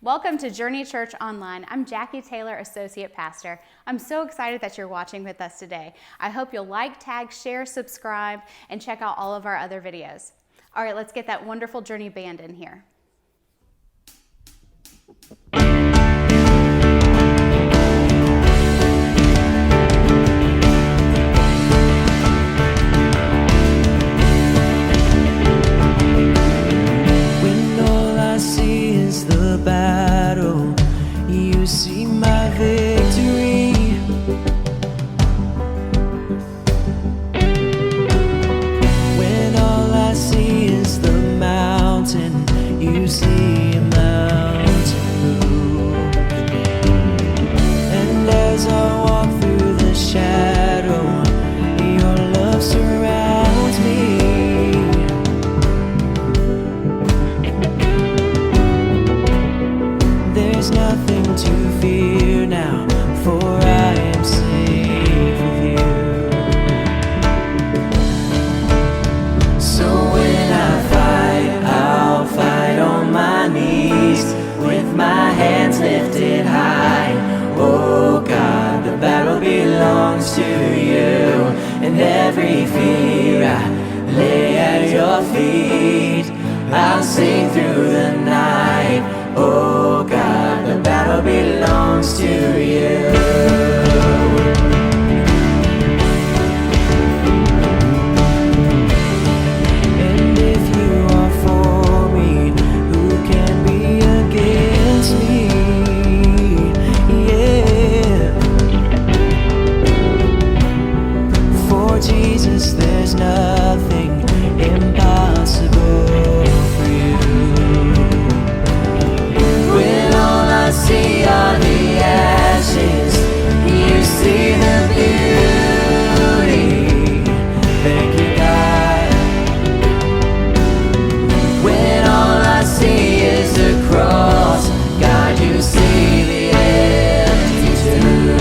Welcome to Journey Church Online. I'm Jackie Taylor, Associate Pastor. I'm so excited that you're watching with us today. I hope you'll like, tag, share, subscribe, and check out all of our other videos. All right, let's get that wonderful Journey band in here. Battle, you see my victory. When all I see is the mountain, you see a mountain move. And as I walk through the shadow, your love surrounds me. There's nothing to fear now, for I am safe with you. So when I fight, I'll fight on my knees, with my hands lifted high. Oh God, the battle belongs to you, and every fear I lay at your feet. I'll sing through the night. Oh God, the battle belongs to you. And if you are for me, who can be against me? Yeah. For Jesus, there's nothing impossible. I see all the ashes, you see the beauty. Thank you, God. When all I see is the cross, God, you see the empty tomb.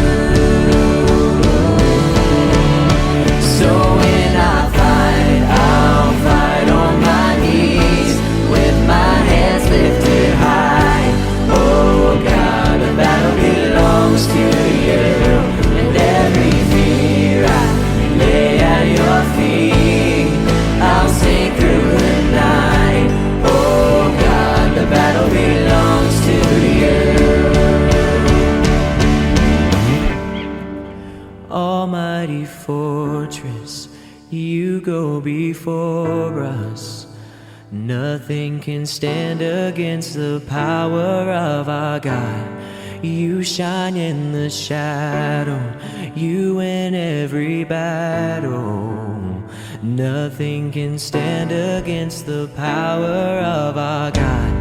So when I fight, I'll fight on my knees, with my hands lifted high. Oh God, the battle belongs to you, and every fear I lay at your feet. I'll sing through the night. Oh God, the battle belongs to you. Almighty fortress, you go before us. Nothing can stand against the power of our God. You shine in the shadow, you win every battle. Nothing can stand against the power of our God.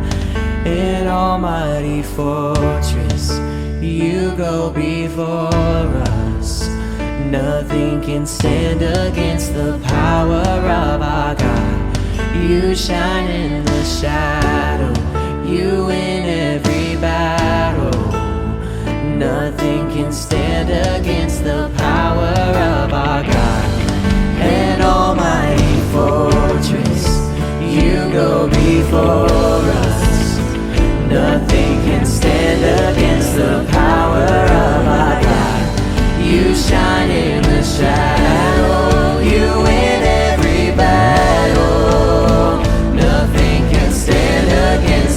An almighty fortress, you go before us. Nothing can stand against the power of our God. You shine in the shadow, you win every battle. Nothing can stand against the power of our God. An almighty fortress, you go before us. Nothing can stand against the power of our God. You shine in the shadow, you win every battle. Nothing can stand against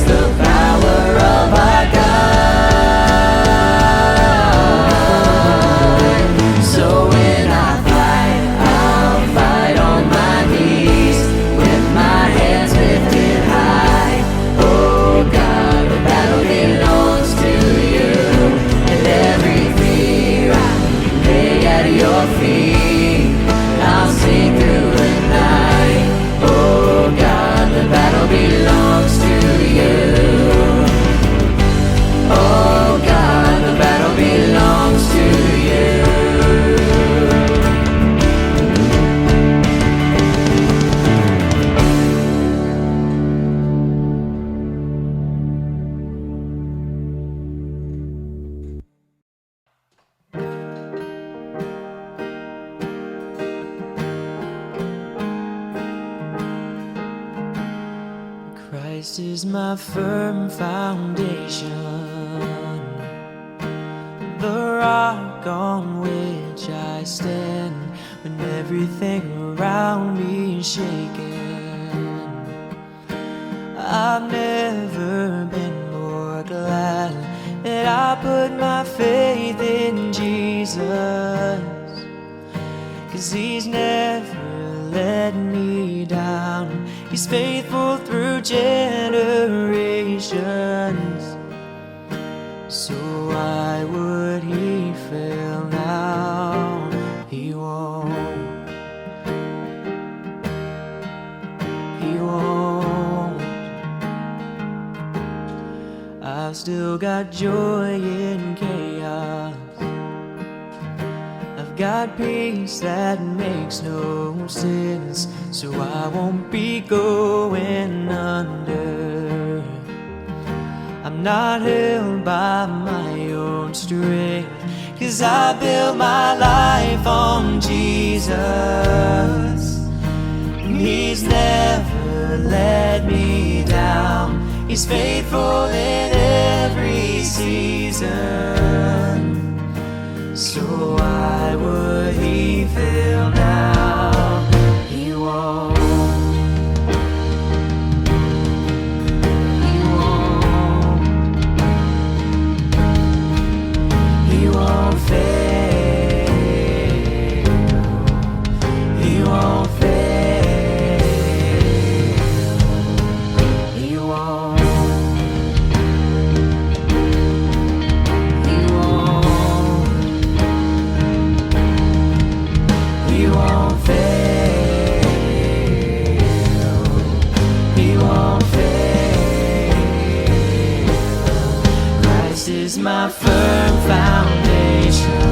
Christ is my firm foundation, the rock on which I stand when everything around me is shaking. I've never been more glad that I put my faith in Jesus, 'cause He's never let me down. He's faithful through generations. So why would He fail now? He won't. He won't. I've still got joy in chaos. I've got peace that makes no sense, so I won't be going under. I'm not held by my own strength, 'cause I built my life on Jesus, and He's never let me down. He's faithful in every season. So why would He fail now? He won't. He won't. He won't fail. He won't fail. He won't. He won't fail. He won't fail. Christ is my firm foundation,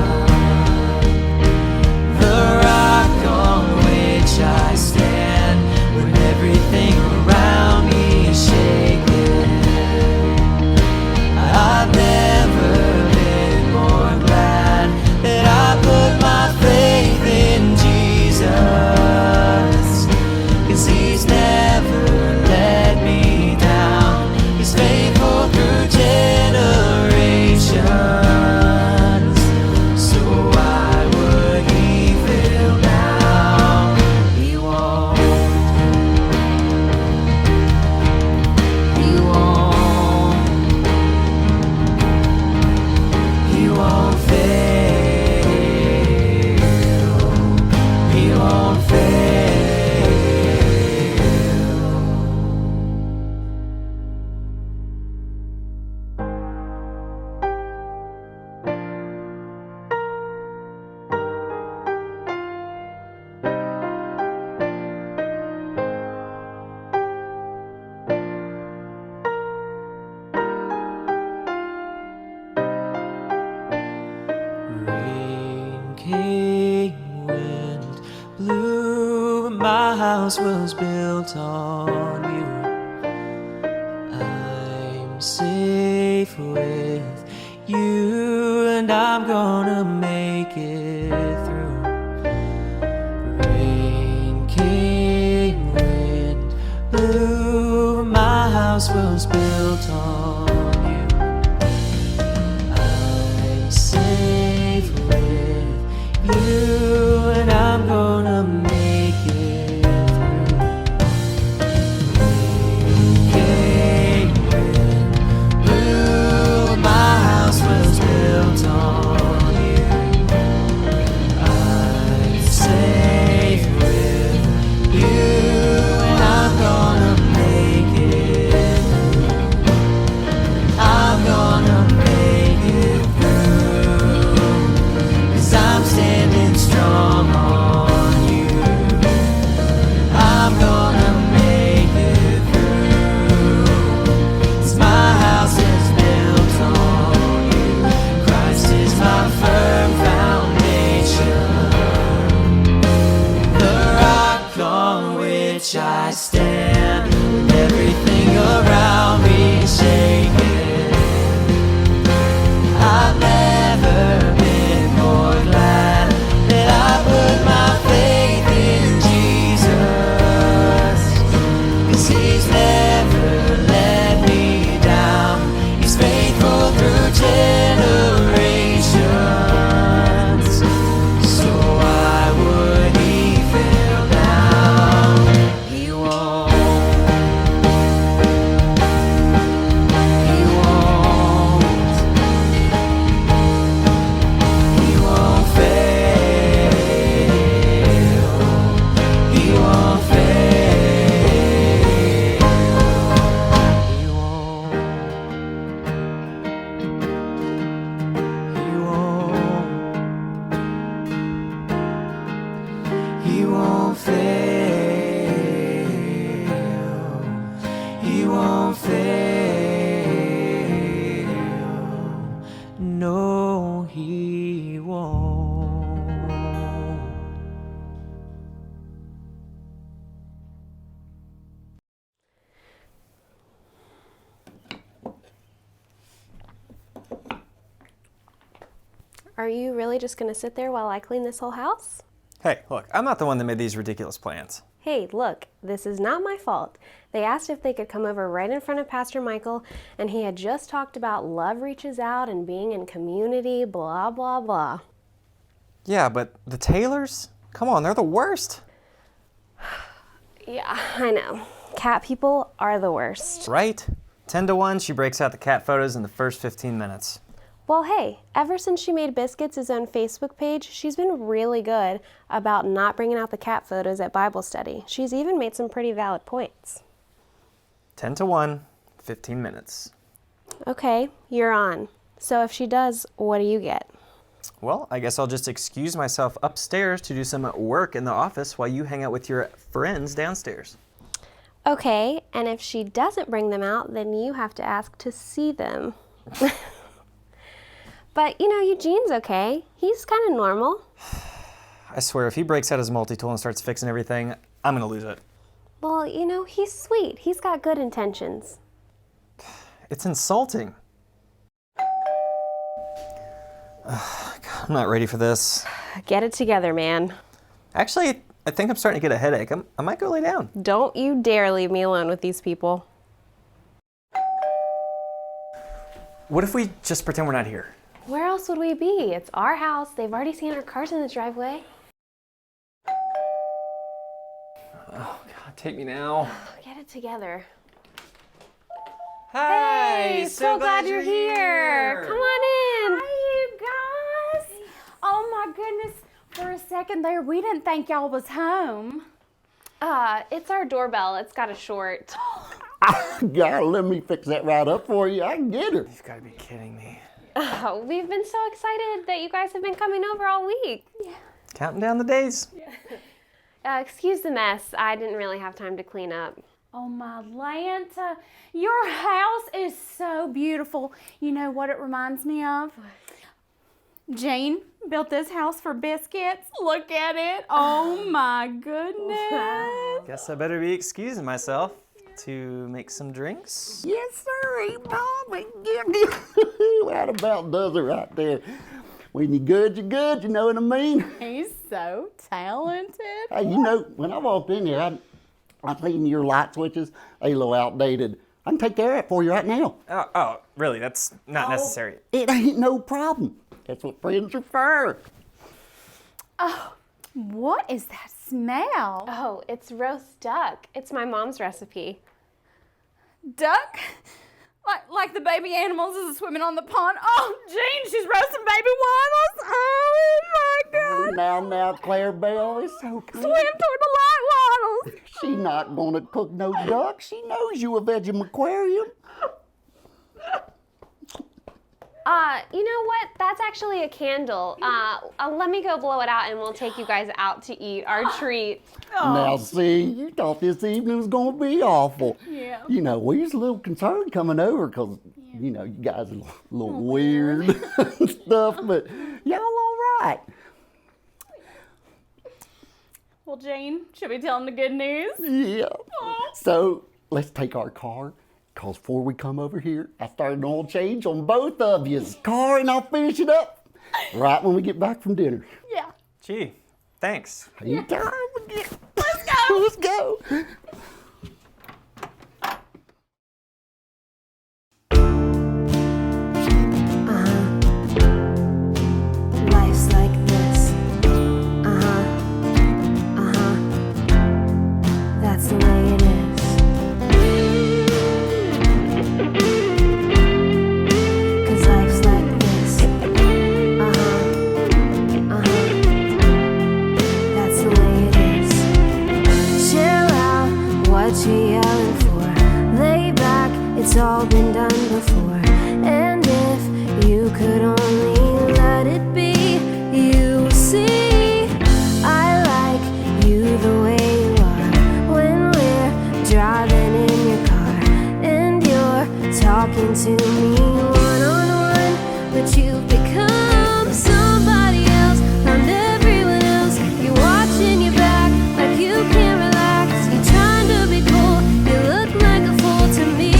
the rock on which I stand when everything around me is shaking. I've never been more glad that I put my faith in Jesus, 'cause He's never let me down. He's faithful through generations. So why would He fail now? He won't. He won't. He won't fail. He won't fail. Rain came, wind blew, but my house was built on You. I'm safe with You, and I'm gonna make it through. Rain came, wind blew, my house was built on You. I'm safe with You, and I'm gonna make it through. Rain came, wind blew, my house was built on You. I'm safe with You, and I'm gonna make it through. Are you really just gonna sit there while I clean this whole house? Hey, look, I'm not the one that made these ridiculous plans. Hey, look, this is not my fault. They asked if they could come over right in front of Pastor Michael, and he had just talked about love reaches out and being in community, blah, blah, blah. Yeah, but the Taylors? Come on, they're the worst. Yeah, I know. Cat people are the worst. Right? 10 to 1, she breaks out the cat photos in the first 15 minutes. Well, hey, ever since she made Biscuits his own Facebook page, she's been really good about not bringing out the cat photos at Bible study. She's even made some pretty valid points. 10 to 1, 15 minutes. Okay, you're on. So if she does, what do you get? Well, I guess I'll just excuse myself upstairs to do some work in the office while you hang out with your friends downstairs. Okay, and if she doesn't bring them out, then you have to ask to see them. But, you know, Eugene's okay. He's kind of normal. I swear, if he breaks out his multi-tool and starts fixing everything, I'm gonna lose it. Well, you know, he's sweet. He's got good intentions. It's insulting. God, I'm not ready for this. Get it together, man. Actually, I think I'm starting to get a headache. I might go lay down. Don't you dare leave me alone with these people. What if we just pretend we're not here? Where else would we be? It's our house. They've already seen our cars in the driveway. Oh, God, take me now. Get it together. Hey, so glad you're here. Come on in. Hi, you guys. Oh my goodness. For a second there, we didn't think y'all was home. It's our doorbell. It's got a short. God, let me fix that right up for you. I can get her. You've got to be kidding me. Oh, we've been so excited that you guys have been coming over all week. Counting down the days. Excuse the mess. I didn't really have time to clean up. Oh my Lanta, your house is so beautiful. You know what it reminds me of? Jane built this house for Biscuits. Look at it. Oh my goodness. Guess I better be excusing myself to make some drinks. Yes, sir, Bobby. That about does it right there. When you're good, you know what I mean? He's so talented. Hey, you know, when I walked in here, I seen your light switches. They a little outdated. I can take care of it for you right now. Oh, really? That's not necessary. It ain't no problem. That's what friends are for. Oh, what is that smell? Oh, it's roast duck. It's my mom's recipe. Duck? Like the baby animals is swimming on the pond. Oh, Jean, she's roasting baby wattles. Oh my God. Now, Claire Bell is so kind. Swim toward the light wattles. She not gonna cook no duck. She knows you a vegetarian. You know what? That's actually a candle. Let me go blow it out and we'll take you guys out to eat our treat. Now, see, you thought this evening was going to be awful. Yeah. You know, we was a little concerned coming over because, you know, you guys are a little weird and stuff, but y'all all right. Well, Jane, should we tell them the good news? Yeah. So, let's take our car, because before we come over here, I started an oil change on both of you's car, and I'll finish it up right when we get back from dinner. Yeah. Gee, thanks. Anytime. Let's go. Let's go. Life's like this. That's the way it is. 'Cause life's like this. That's the way it is. Chill out, what you yelling for? Lay back, it's all been done before. And if you could only let it be, you see I like you the way you are. When we're driving in your car and you're talking to me one-on-one, but you've become somebody else around everyone else. You're watching your back like you can't relax. You're trying to be cool, you look like a fool to me.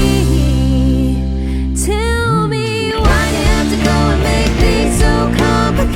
Tell me why you have to go and make things so complicated.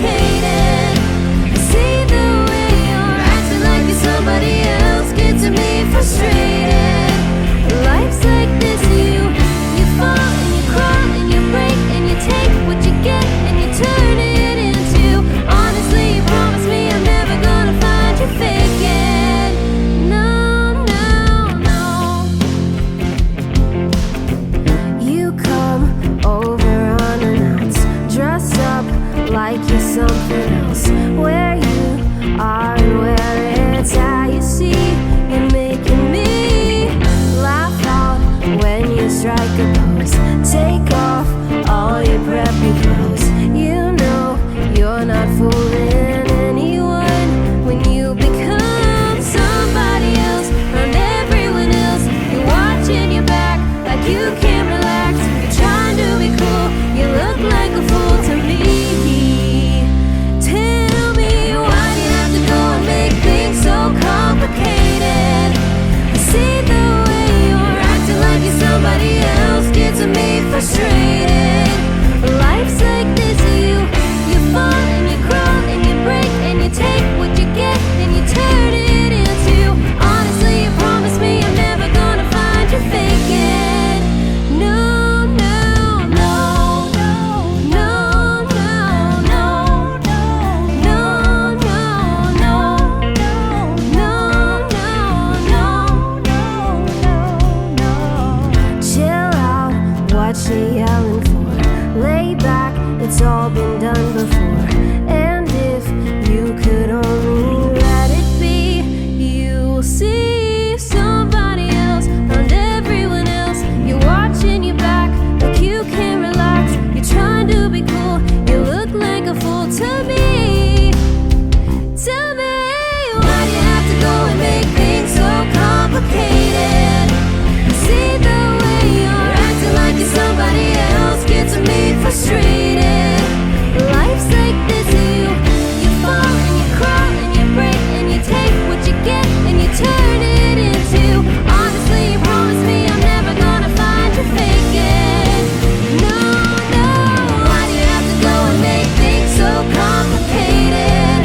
yelling for? Lay back, it's all been done before. And if you could only let it be, you'll see somebody else around everyone else. You're watching your back like you can't relax. You're trying to be cool, you look like a fool to me. Tell me, why do you have to go and make things so complicated? See the way you're acting like you're somebody else gets me frustrated. Life's like this, you fall and you crawl and you break and you take what you get and you turn it into. Honestly, you promised me I'm never gonna find you faking. No, no, why do you have to go and make things so complicated?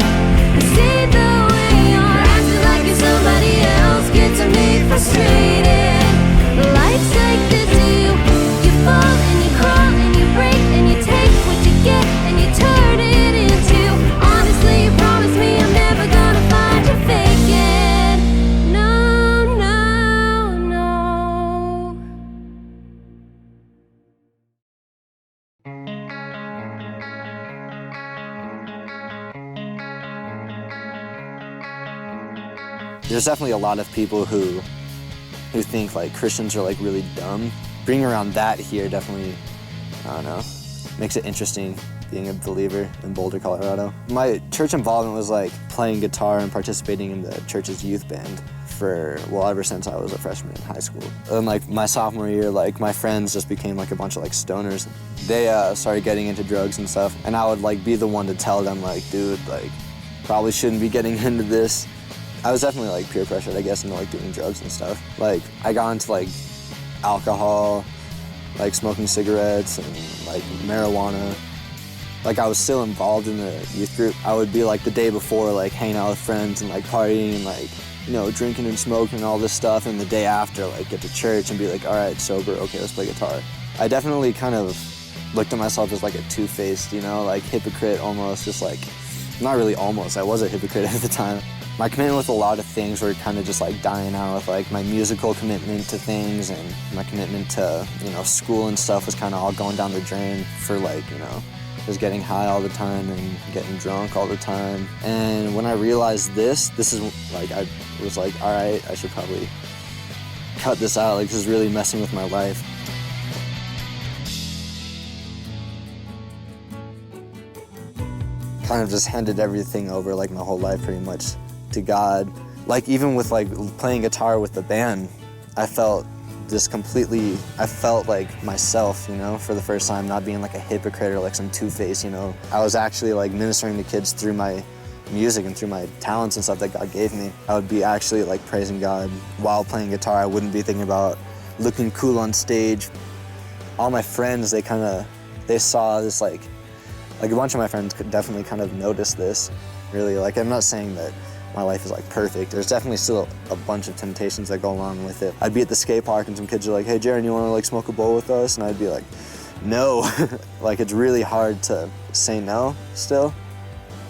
See the way you're acting like you're somebody else gets me frustrated. Life's like this, you fall and you crawl and you break and you take what you get and you turn it into. Honestly, you promised me I'm never gonna find you faking. No, no, no. There's definitely a lot of people who think like Christians are like really dumb. Bringing around that here definitely, I don't know, makes it interesting being a believer in Boulder, Colorado. My church involvement was like playing guitar and participating in the church's youth band for, well, ever since I was a freshman in high school. And like my sophomore year, like my friends just became like a bunch of like stoners. They started getting into drugs and stuff, and I would like be the one to tell them like, dude, like probably shouldn't be getting into this. I was definitely like peer pressured, I guess, into like doing drugs and stuff. Like I got into like alcohol, like smoking cigarettes and like marijuana. Like I was still involved in the youth group. I would be like the day before like hanging out with friends and like partying and like, you know, drinking and smoking and all this stuff, and the day after like get to church and be like, all right, sober, okay, let's play guitar. I definitely kind of looked at myself as like a two-faced, you know, like hypocrite almost, just like, not really almost, I was a hypocrite at the time. My commitment with a lot of things were kind of just like dying out, with like my musical commitment to things, and my commitment to, you know, school and stuff was kind of all going down the drain for like, you know, just getting high all the time and getting drunk all the time. And when I realized this is like, I was like, all right, I should probably cut this out. Like this is really messing with my life. Kind of just handed everything over, like my whole life pretty much, to God. Like even with like playing guitar with the band, I felt like myself, you know, for the first time, not being like a hypocrite or like some two-face, you know. I was actually like ministering to kids through my music and through my talents and stuff that God gave me. I would be actually like praising God while playing guitar. I wouldn't be thinking about looking cool on stage. All my friends, they saw this like a bunch of my friends could definitely kind of notice this, really. Like I'm not saying that my life is like perfect. There's definitely still a bunch of temptations that go along with it. I'd be at the skate park and some kids are like, hey Jaron, you wanna like smoke a bowl with us? And I'd be like, no. Like it's really hard to say no still.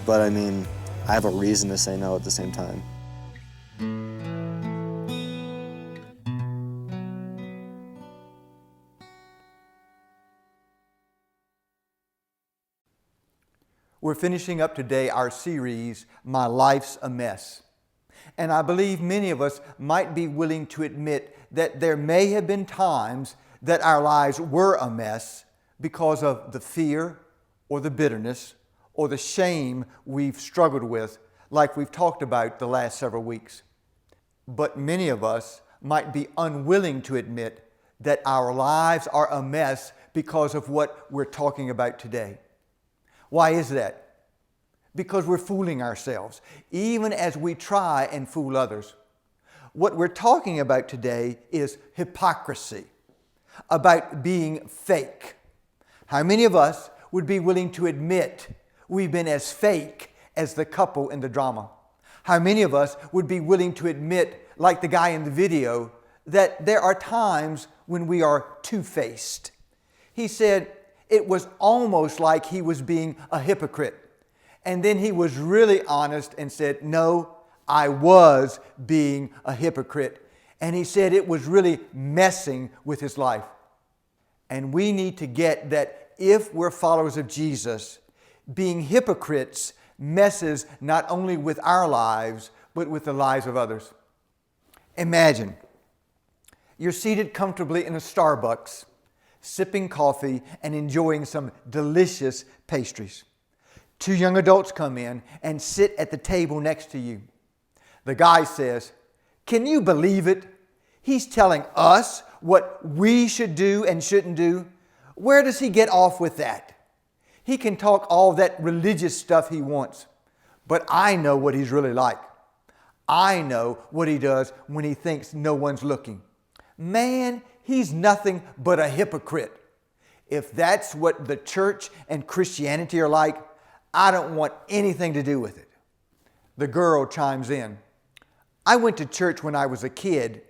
But I mean, I have a reason to say no at the same time. We're finishing up today our series, My Life's a Mess. And I believe many of us might be willing to admit that there may have been times that our lives were a mess because of the fear or the bitterness or the shame we've struggled with, like we've talked about the last several weeks. But many of us might be unwilling to admit that our lives are a mess because of what we're talking about today. Why is that? Because we're fooling ourselves, even as we try and fool others. What we're talking about today is hypocrisy, about being fake. How many of us would be willing to admit we've been as fake as the couple in the drama? How many of us would be willing to admit, like the guy in the video, that there are times when we are two-faced? He said it was almost like he was being a hypocrite. And then he was really honest and said, no, I was being a hypocrite. And he said it was really messing with his life. And we need to get that if we're followers of Jesus, being hypocrites messes not only with our lives, but with the lives of others. Imagine you're seated comfortably in a Starbucks, sipping coffee and enjoying some delicious pastries. Two young adults come in and sit at the table next to you. The guy says, "Can you believe it? He's telling us what we should do and shouldn't do. Where does he get off with that? He can talk all that religious stuff he wants, but I know what he's really like. I know what he does when he thinks no one's looking. Man, he's nothing but a hypocrite." If that's what the church and Christianity are like, I don't want anything to do with it. The girl chimes in. "I went to church when I was a kid.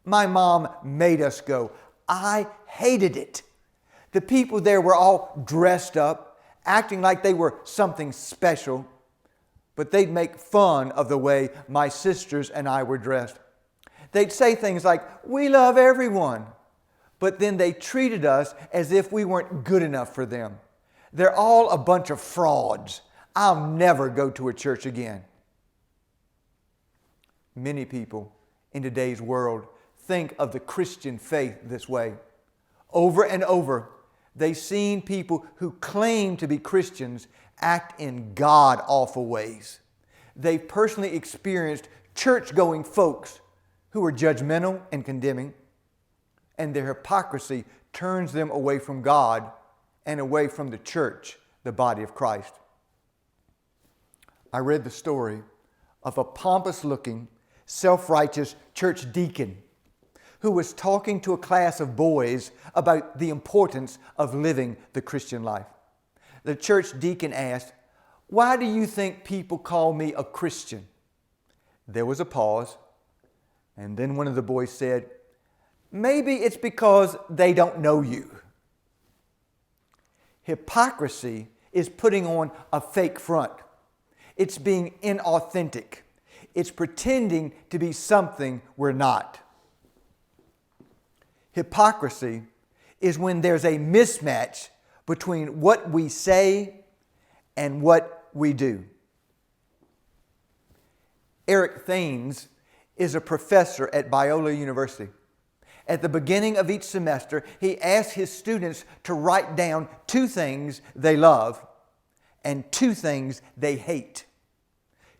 My mom made us go. I hated it. The people there were all dressed up, acting like they were something special, but they'd make fun of the way my sisters and I were dressed. They'd say things like, 'We love everyone,' but then they treated us as if we weren't good enough for them. They're all a bunch of frauds. I'll never go to a church again." Many people in today's world think of the Christian faith this way. Over and over, they've seen people who claim to be Christians act in god-awful ways. They've personally experienced church-going folks who are judgmental and condemning, and their hypocrisy turns them away from God and away from the church, the body of Christ. I read the story of a pompous-looking, self-righteous church deacon who was talking to a class of boys about the importance of living the Christian life. The church deacon asked, "Why do you think people call me a Christian?" There was a pause, and then one of the boys said, "Maybe it's because they don't know you." Hypocrisy is putting on a fake front. It's being inauthentic. It's pretending to be something we're not. Hypocrisy is when there's a mismatch between what we say and what we do. Eric Thanes is a professor at Biola University. At the beginning of each semester, he asks his students to write down 2 things they love and 2 things they hate.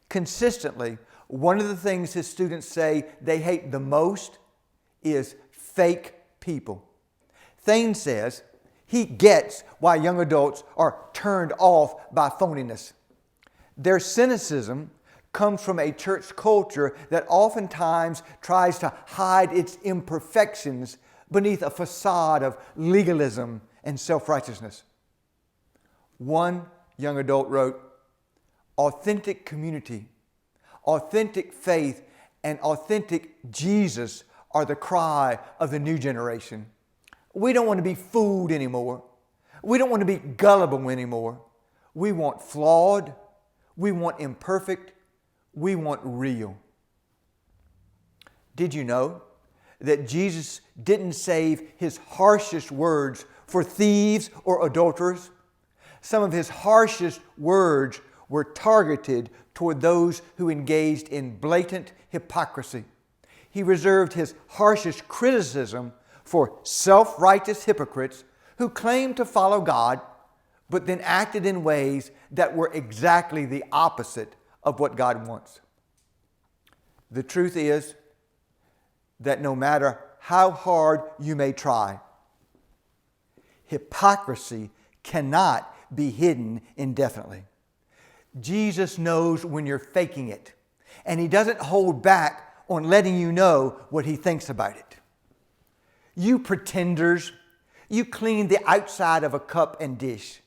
Consistently, one of the things his students say they hate the most is fake people. Thanes says he gets why young adults are turned off by phoniness. Their cynicism comes from a church culture that oftentimes tries to hide its imperfections beneath a facade of legalism and self-righteousness. One young adult wrote, "Authentic community, authentic faith, and authentic Jesus are the cry of the new generation. We don't want to be fooled anymore. We don't want to be gullible anymore. We want flawed. We want imperfect. We want real." Did you know that Jesus didn't save his harshest words for thieves or adulterers? Some of his harshest words were targeted toward those who engaged in blatant hypocrisy. He reserved his harshest criticism for self-righteous hypocrites who claimed to follow God, but then acted in ways that were exactly the opposite of what God wants. The truth is that no matter how hard you may try, hypocrisy cannot be hidden indefinitely. Jesus knows when you're faking it, and he doesn't hold back on letting you know what he thinks about it. You pretenders, you clean the outside of a cup and dish,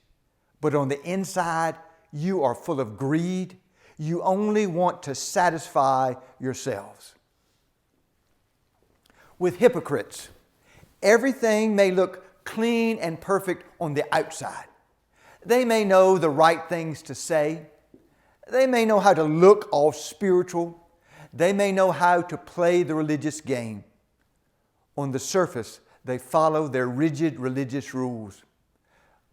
but on the inside, you are full of greed. You only want to satisfy yourselves. With hypocrites, everything may look clean and perfect on the outside. They may know the right things to say. They may know how to look all spiritual. They may know how to play the religious game. On the surface, They follow their rigid religious rules.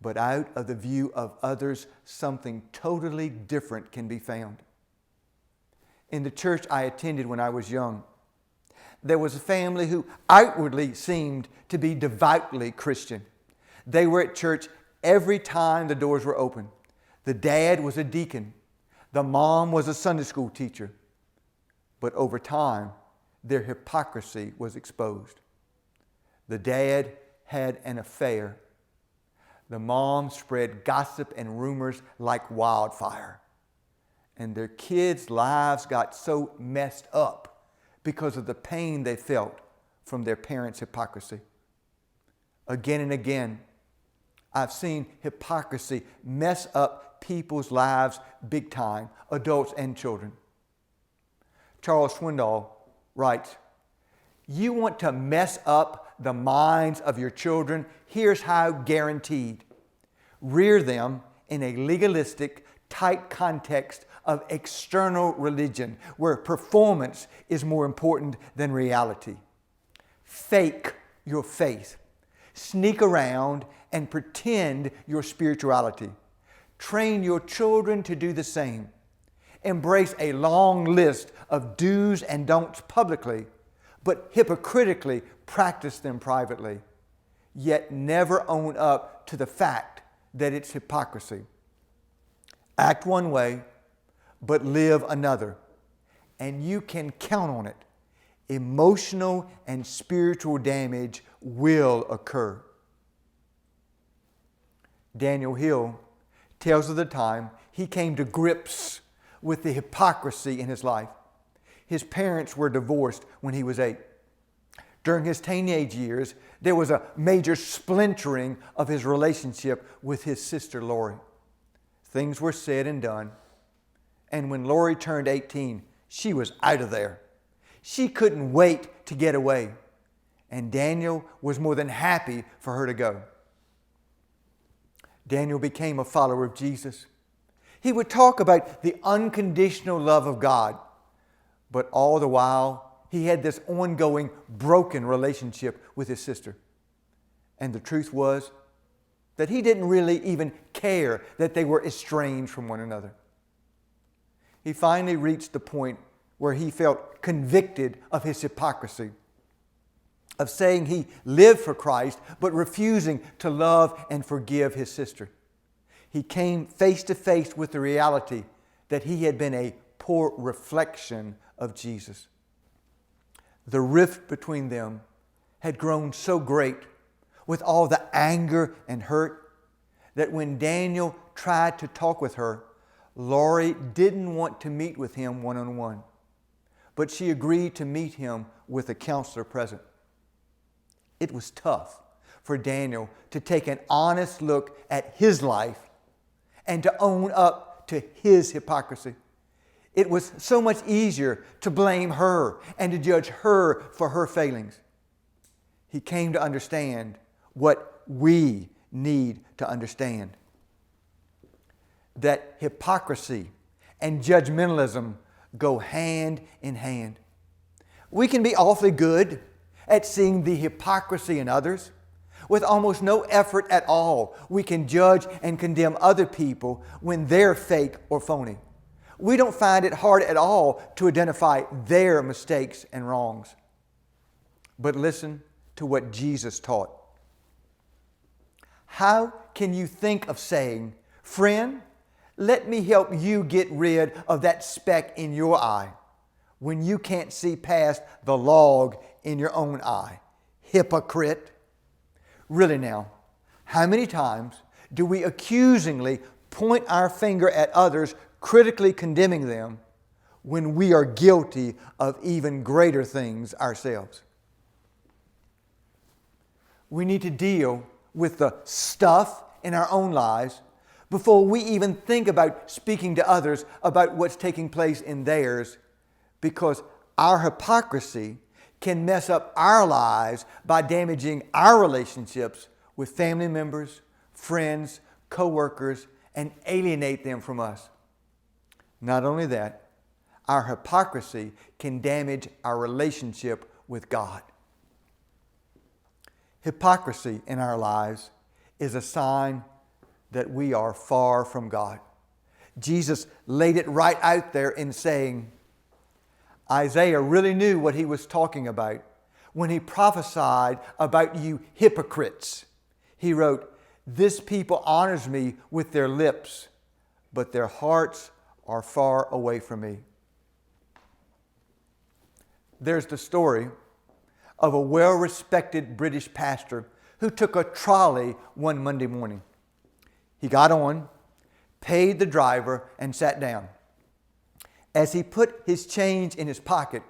But out of the view of others, something totally different can be found. In the church I attended when I was young, there was a family who outwardly seemed to be devoutly Christian. They were at church every time the doors were open. The dad was a deacon. The mom was a Sunday school teacher. But over time, their hypocrisy was exposed. The dad had an affair. The mom spread gossip and rumors like wildfire. And their kids' lives got so messed up because of the pain they felt from their parents' hypocrisy. Again and again, I've seen hypocrisy mess up people's lives big time, adults and children. Charles Swindoll writes, "You want to mess up the minds of your children? Here's how guaranteed. Rear them in a legalistic, tight context of external religion where performance is more important than reality. Fake your faith. Sneak around and pretend your spirituality. Train your children to do the same. Embrace a long list of do's and don'ts publicly, but hypocritically practice them privately. Yet never own up to the fact that it's hypocrisy. Act one way, but live another. And you can count on it. Emotional and spiritual damage will occur." Daniel Hill tells of the time he came to grips with the hypocrisy in his life. His parents were divorced when he was 8. During his teenage years, there was a major splintering of his relationship with his sister Lori. Things were said and done. And when Lori turned 18, she was out of there. She couldn't wait to get away. And Daniel was more than happy for her to go. Daniel became a follower of Jesus. He would talk about the unconditional love of God, but all the while, he had this ongoing broken relationship with his sister. And the truth was that he didn't really even care that they were estranged from one another. He finally reached the point where he felt convicted of his hypocrisy, of saying he lived for Christ, but refusing to love and forgive his sister. He came face to face with the reality that he had been a poor reflection of Jesus. The rift between them had grown so great with all the anger and hurt that when Daniel tried to talk with her, Lori didn't want to meet with him one-on-one, but she agreed to meet him with a counselor present. It was tough for Daniel to take an honest look at his life and to own up to his hypocrisy. It was so much easier to blame her and to judge her for her failings. He came to understand what we need to understand. That hypocrisy and judgmentalism go hand in hand. We can be awfully good at seeing the hypocrisy in others. With almost no effort at all, we can judge and condemn other people when they're fake or phony. We don't find it hard at all to identify their mistakes and wrongs. But listen to what Jesus taught. How can you think of saying, "Friend, let me help you get rid of that speck in your eye," when you can't see past the log in your own eye? Hypocrite. Really now, how many times do we accusingly point our finger at others, critically condemning them, when we are guilty of even greater things ourselves? We need to deal with the stuff in our own lives before we even think about speaking to others about what's taking place in theirs, because our hypocrisy can mess up our lives by damaging our relationships with family members, friends, co-workers, and alienate them from us. Not only that, our hypocrisy can damage our relationship with God. Hypocrisy in our lives is a sign that we are far from God. Jesus laid it right out there in saying, Isaiah really knew what he was talking about when he prophesied about you hypocrites. He wrote, "This people honors me with their lips, but their hearts are far away from me." There's the story of a well-respected British pastor who took a trolley one Monday morning. He got on, paid the driver, and sat down. As he put his change in his pocket,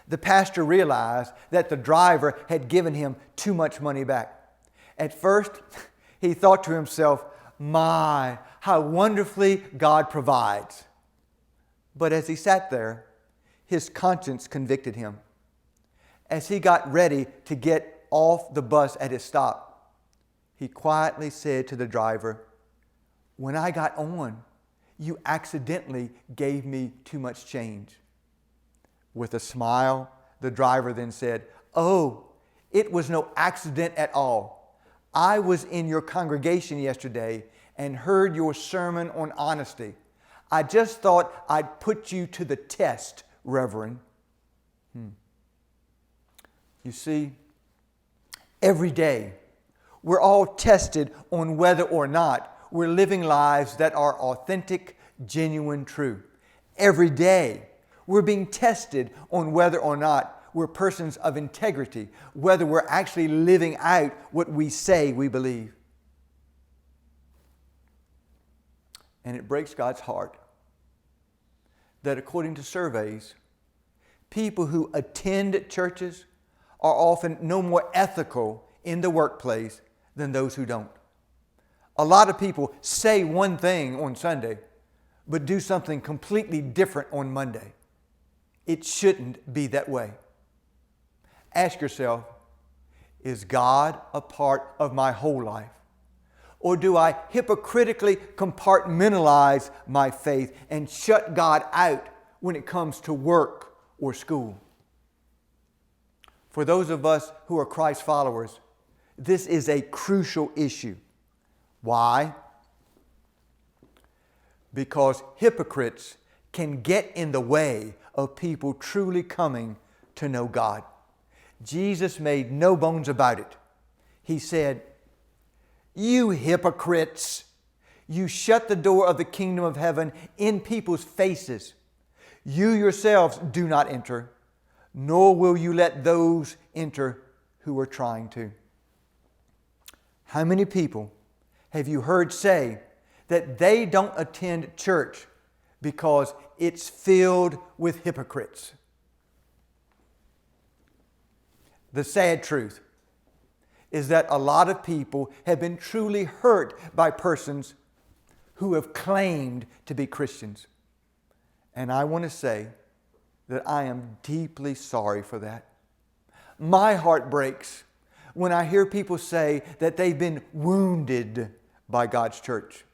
the pastor realized that the driver had given him too much money back. At first, he thought to himself, "My, how wonderfully God provides." But as he sat there, his conscience convicted him. As he got ready to get off the bus at his stop, he quietly said to the driver, "When I got on, you accidentally gave me too much change." With a smile, the driver then said, "Oh, it was no accident at all. I was in your congregation yesterday and heard your sermon on honesty. I just thought I'd put you to the test, Reverend." You see, every day we're all tested on whether or not we're living lives that are authentic, genuine, true. Every day we're being tested on whether or not we're persons of integrity, whether we're actually living out what we say we believe. And it breaks God's heart that according to surveys, people who attend churches are often no more ethical in the workplace than those who don't. A lot of people say one thing on Sunday, but do something completely different on Monday. It shouldn't be that way. Ask yourself, is God a part of my whole life? Or do I hypocritically compartmentalize my faith and shut God out when it comes to work or school? For those of us who are Christ followers, this is a crucial issue. Why? Because hypocrites can get in the way of people truly coming to know God. Jesus made no bones about it. He said, "You hypocrites, you shut the door of the kingdom of heaven in people's faces. You yourselves do not enter, nor will you let those enter who are trying to." How many people have you heard say that they don't attend church because it's filled with hypocrites? The sad truth is that a lot of people have been truly hurt by persons who have claimed to be Christians. And I want to say that I am deeply sorry for that. My heart breaks when I hear people say that they've been wounded by God's church.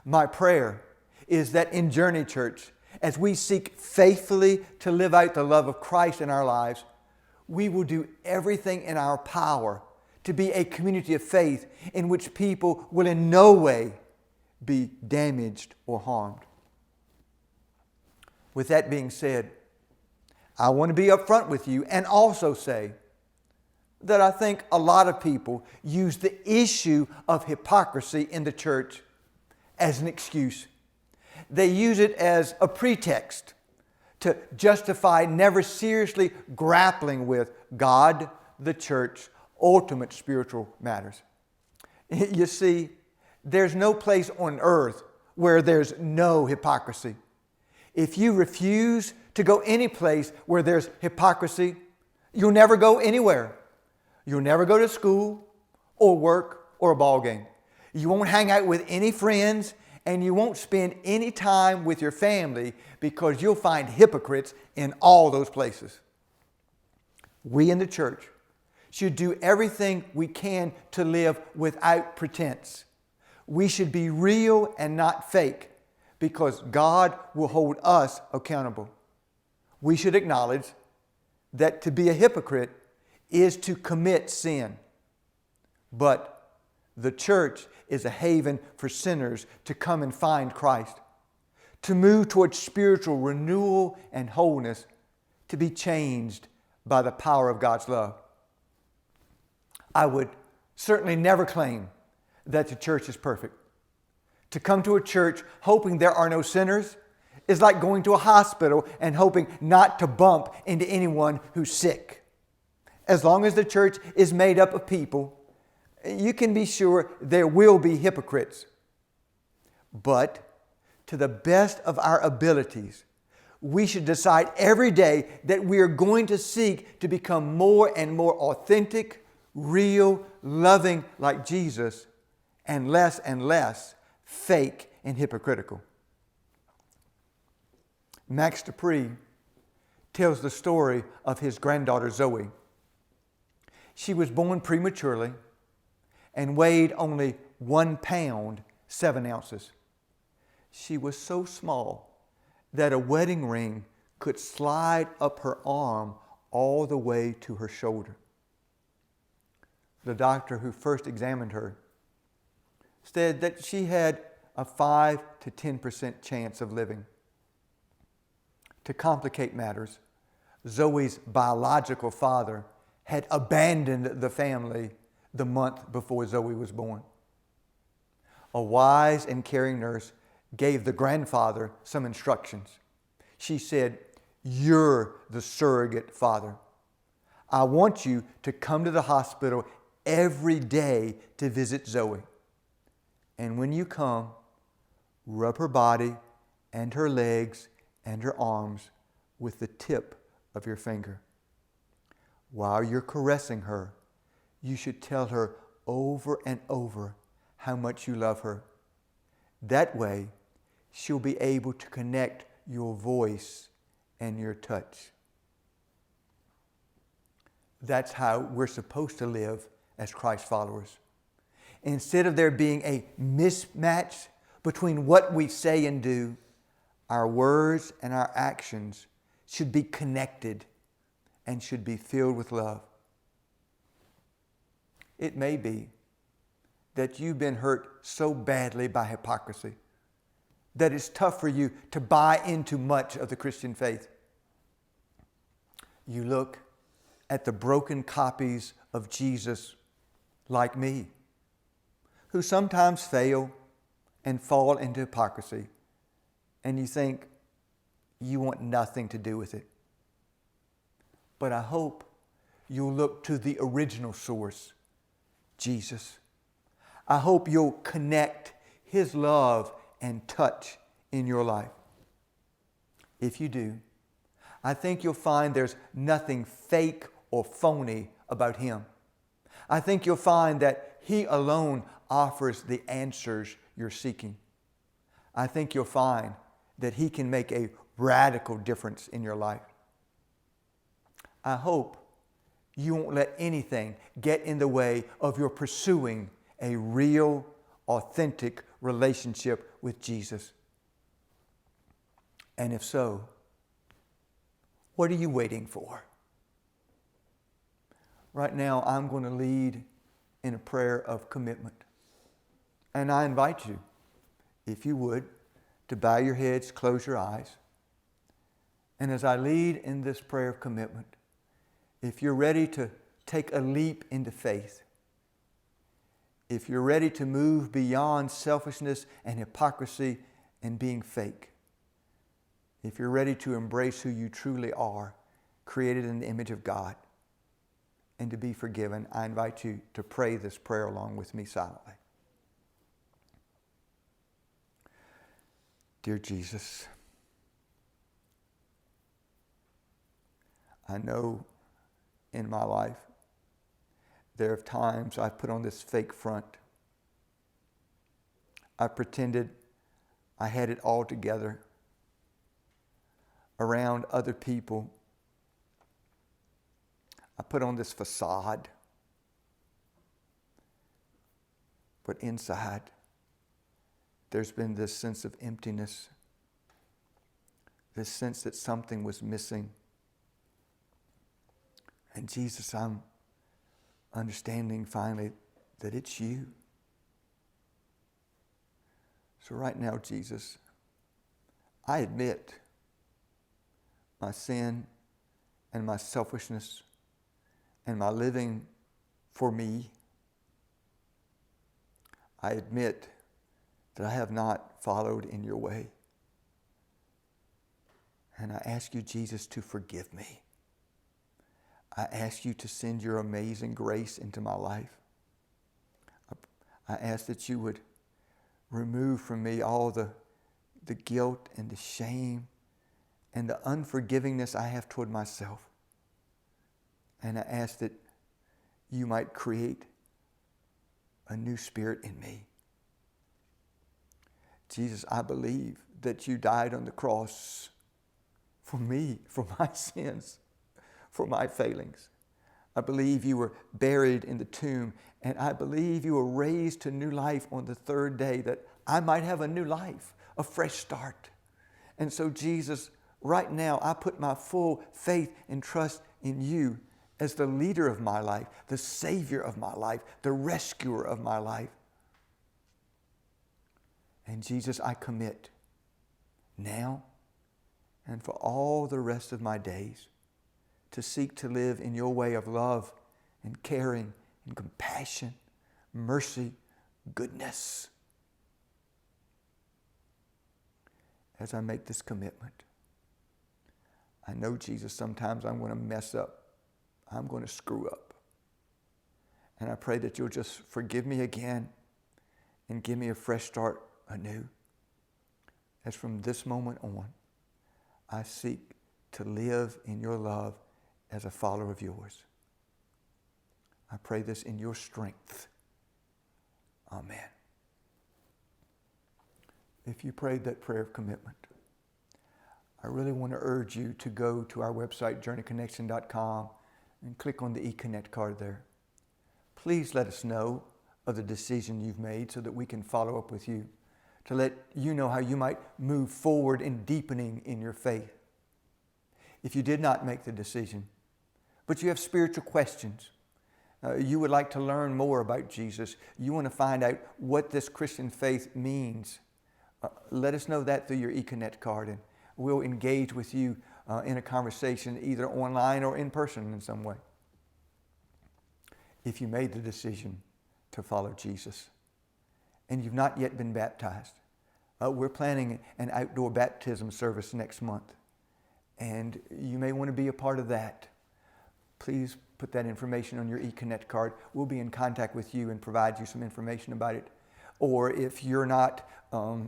My prayer is that in Journey Church, as we seek faithfully to live out the love of Christ in our lives, we will do everything in our power to be a community of faith in which people will in no way be damaged or harmed. With that being said, I want to be upfront with you and also say that I think a lot of people use the issue of hypocrisy in the church as an excuse. They use it as a pretext to justify never seriously grappling with God, the church, ultimate spiritual matters. You see, there's no place on earth where there's no hypocrisy. If you refuse to go any place where there's hypocrisy, you'll never go anywhere. You'll never go to school or work or a ball game. You won't hang out with any friends, and you won't spend any time with your family because you'll find hypocrites in all those places. We in the church should do everything we can to live without pretense. We should be real and not fake because God will hold us accountable. We should acknowledge that to be a hypocrite is to commit sin. but the church is a haven for sinners to come and find Christ, to move towards spiritual renewal and wholeness, to be changed by the power of God's love. I would certainly never claim that the church is perfect. To come to a church hoping there are no sinners is like going to a hospital and hoping not to bump into anyone who's sick. As long as the church is made up of people, you can be sure there will be hypocrites. But to the best of our abilities, we should decide every day that we are going to seek to become more and more authentic, real, loving like Jesus, and less fake and hypocritical. Max Dupree tells the story of his granddaughter Zoe. She was born prematurely and weighed only 1 pound, 7 ounces. She was so small that a wedding ring could slide up her arm all the way to her shoulder. The doctor who first examined her said that she had a 5 to 10% chance of living. To complicate matters, Zoe's biological father had abandoned the family the month before Zoe was born. A wise and caring nurse gave the grandfather some instructions. She said, "You're the surrogate father. I want you to come to the hospital every day to visit Zoe. And when you come, rub her body and her legs and her arms with the tip of your finger. While you're caressing her, you should tell her over and over how much you love her. That way, she'll be able to connect your voice and your touch." That's how we're supposed to live as Christ followers. Instead of there being a mismatch between what we say and do, our words and our actions should be connected and should be filled with love. It may be that you've been hurt so badly by hypocrisy that it's tough for you to buy into much of the Christian faith. You look at the broken copies of Jesus like me, who sometimes fail and fall into hypocrisy, and you think you want nothing to do with it. But I hope you'll look to the original source, Jesus. I hope you'll connect His love and touch in your life. If you do, I think you'll find there's nothing fake or phony about Him. I think you'll find that He alone offers the answers you're seeking. I think you'll find that He can make a radical difference in your life. I hope you won't let anything get in the way of your pursuing a real, authentic relationship with Jesus. And if so, what are you waiting for? Right now, I'm going to lead in a prayer of commitment. And I invite you, if you would, to bow your heads, close your eyes. And as I lead in this prayer of commitment, if you're ready to take a leap into faith, if you're ready to move beyond selfishness and hypocrisy and being fake, if you're ready to embrace who you truly are, created in the image of God, and to be forgiven, I invite you to pray this prayer along with me silently. Dear Jesus, I know in my life there are times I put on this fake front. I pretended I had it all together around other people. I put on this facade. But inside, there's been this sense of emptiness, this sense that something was missing. And Jesus, I'm understanding finally that it's you. So right now, Jesus, I admit my sin and my selfishness and my living for me. I admit that I have not followed in your way. And I ask you, Jesus, to forgive me. I ask you to send your amazing grace into my life. I ask that you would remove from me all the guilt and the shame and the unforgivingness I have toward myself. And I ask that you might create a new spirit in me. Jesus, I believe that you died on the cross for me, for my sins, for my failings. I believe you were buried in the tomb, and I believe you were raised to new life on the third day, that I might have a new life, a fresh start. And so, Jesus, right now, I put my full faith and trust in you as the leader of my life, the Savior of my life, the rescuer of my life. And Jesus, I commit now and for all the rest of my days to seek to live in your way of love and caring and compassion, mercy, goodness. As I make this commitment, I know, Jesus, sometimes I'm going to mess up. I'm going to screw up. And I pray that you'll just forgive me again and give me a fresh start anew. As from this moment on, I seek to live in your love as a follower of yours. I pray this in your strength. Amen. If you prayed that prayer of commitment, I really want to urge you to go to our website, journeyconnection.com, and click on the eConnect card there. Please let us know of the decision you've made so that we can follow up with you, to let you know how you might move forward in deepening in your faith. If you did not make the decision, but you have spiritual questions, you would like to learn more about Jesus, you want to find out what this Christian faith means, let us know that through your eConnect card, and we'll engage with you in a conversation either online or in person in some way. If you made the decision to follow Jesus and you've not yet been baptized, we're planning an outdoor baptism service next month, and you may want to be a part of that. Please put that information on your eConnect card. We'll be in contact with you and provide you some information about it. Or if you're not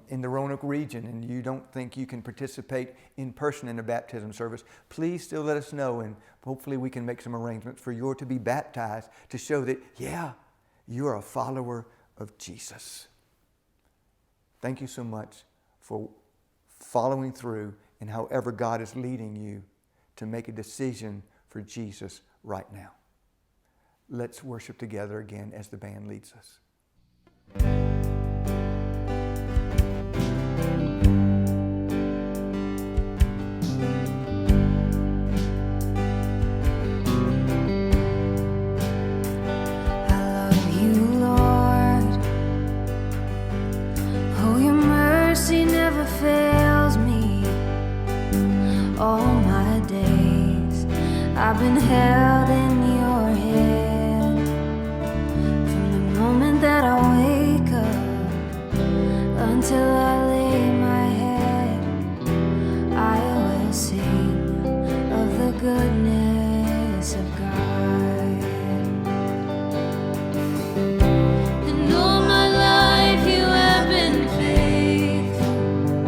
in the Roanoke region and you don't think you can participate in person in a baptism service, please still let us know, and hopefully we can make some arrangements for you to be baptized to show that, yeah, you're a follower of Jesus. Thank you so much for following through in however God is leading you to make a decision for Jesus right now. Let's worship together again as the band leads us. I've been held in your hand from the moment that I wake up until I lay my head. I will sing of the goodness of God. And all my life you have been faithful.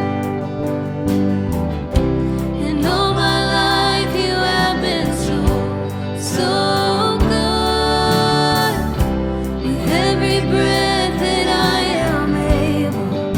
And all my life you have been so good. With every breath that I am able,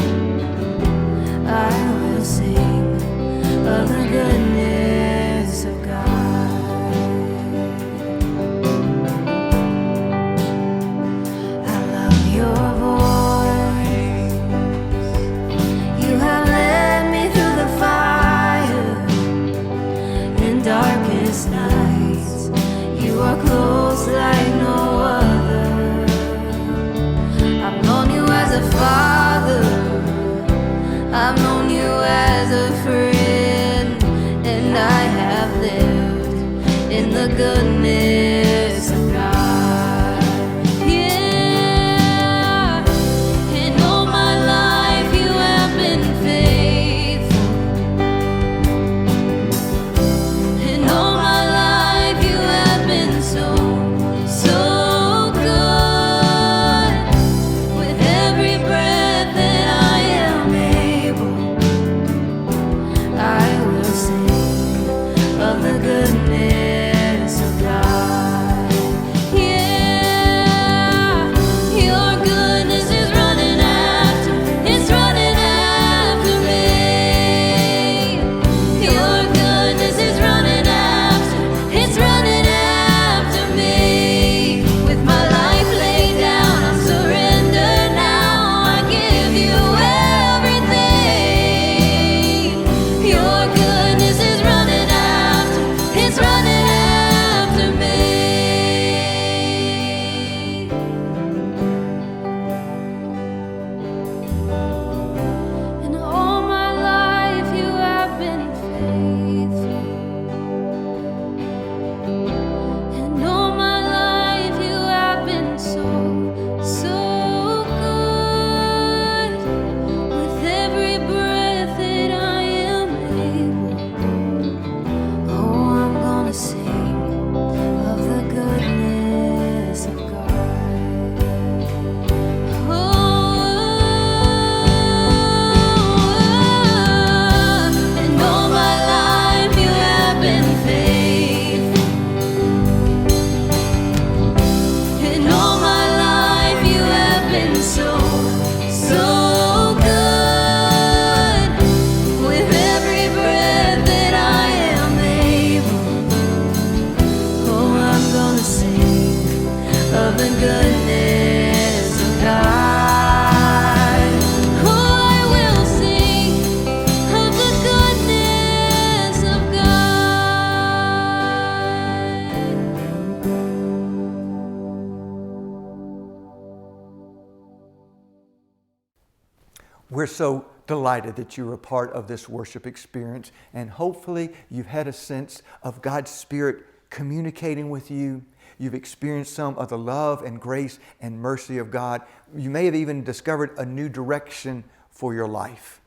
We're so delighted that you're a part of this worship experience, and hopefully you've had a sense of God's Spirit communicating with you. You've experienced some of the love and grace and mercy of God. You may have even discovered a new direction for your life.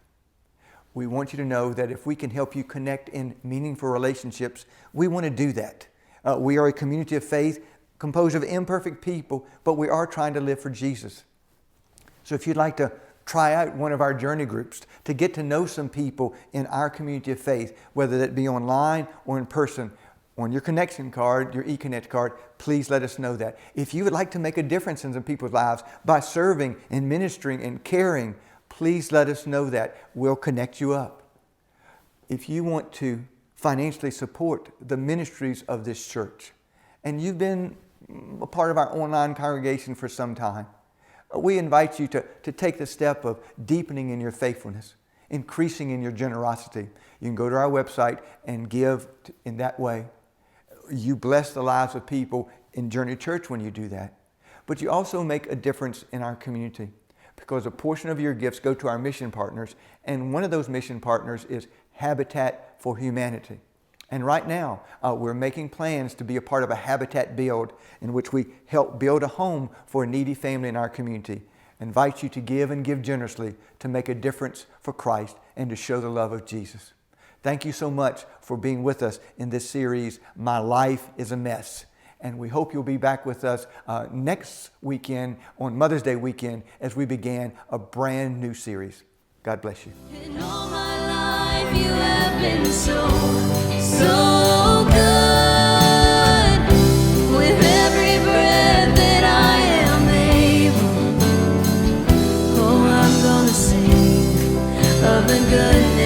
We want you to know that if we can help you connect in meaningful relationships, we want to do that. We are a community of faith composed of imperfect people, but we are trying to live for Jesus. So if you'd like to try out one of our journey groups to get to know some people in our community of faith, whether that be online or in person, on your connection card, your eConnect card, please let us know that. If you would like to make a difference in some people's lives by serving and ministering and caring, please let us know that. We'll connect you up. If you want to financially support the ministries of this church, and you've been a part of our online congregation for some time, we invite you to take the step of deepening in your faithfulness, increasing in your generosity. You can go to our website and give in that way. You bless the lives of people in Journey Church when you do that. But you also make a difference in our community, because a portion of your gifts go to our mission partners, and one of those mission partners is Habitat for Humanity. And right now, we're making plans to be a part of a Habitat build in which we help build a home for a needy family in our community. I invite you to give and give generously to make a difference for Christ and to show the love of Jesus. Thank you so much for being with us in this series, My Life is a Mess. And we hope you'll be back with us next weekend, on Mother's Day weekend, as we begin a brand new series. God bless you. In all my life you have been so, so good. With every breath that I am able, oh, I'm gonna sing of the good